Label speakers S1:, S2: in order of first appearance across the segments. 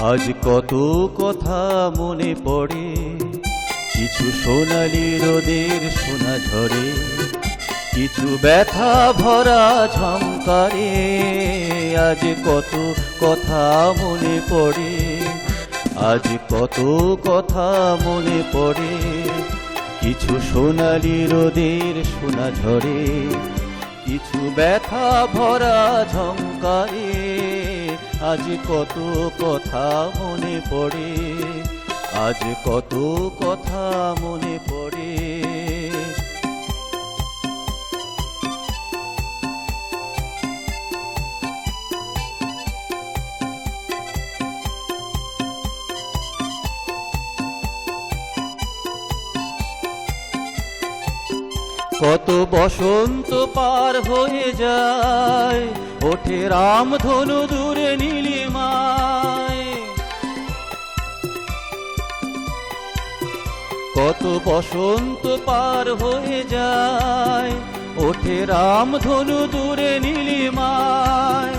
S1: আজ কত কথা মনে পড়ে, কিছু সোনালি রোদের সোনা ঝরে, কিছু ব্যথা ভরা ঝংকারে। আজ কত কথা মনে পড়ে, আজ কত কথা মনে পড়ে, কিছু সোনালি রোদের সোনা ঝরে, কিছু ব্যথা ভরা ঝংকারে। আজ কত কথা মনে পড়ে, আজ কত কথা মনে পড়ে। কত বসন্ত পার হয়ে যায়, ওঠে রামধনু দূরে নীলিমায়। কত বসন্ত পার হয়ে যায়, ওঠে রামধনু দূরে নীলিমায়।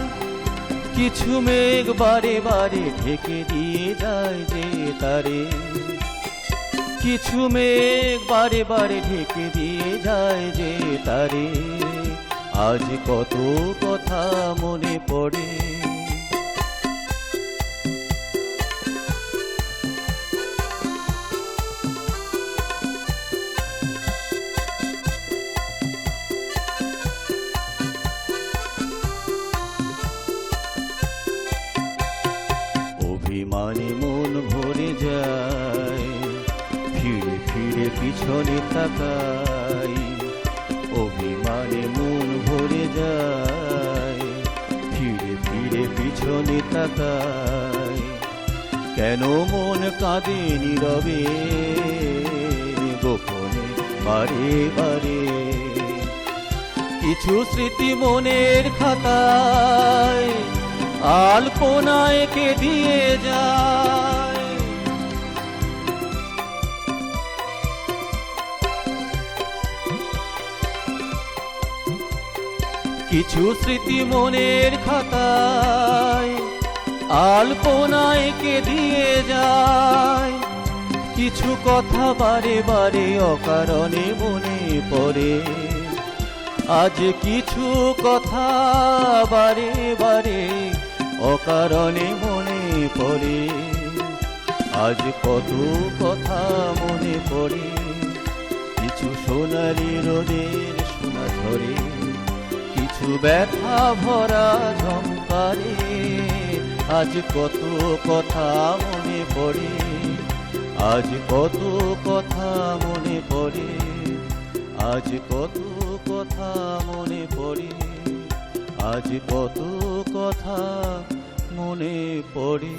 S1: কিছু মেঘ বারে বারে ঢেকে দিয়ে যায় যে তারে, কিছু মেঘ বারে বারে ঢেকে দিয়ে যায় যে তারে। আজ কত কথা মনে পড়ে, অভিমানে মন ভরে যায়, ফিরে ফিরে পিছনে তাকাই। অভিমানে মন ভরে যায়, ফিরে ফিরে পিছনে তাকাই। কেন মন কাঁদে নীরবে গোপনে বারে বারে, কিছু স্মৃতি মনের খাতায় আলপনায় কে দিয়ে যায়। কিছু স্মৃতি মনের খাতায় আলপনায় কে দিয়ে যায়। কিছু কথা বারে বারে অকারণে মনে পড়ে, আজ কিছু কথা বারে বারে অকারণে মনে পড়ে। আজ কত কথা মনে পড়ে, কিছু সোনালি রোদের সোনা ঝরে, কিছু ব্যথা ভরা ঝংকারে। আজ কত কথা মনে পড়ে, আজ কত কথা মনে পড়ে, আজ কত কথা মনে পড়ে, আজ কত কথা মনে পড়ে।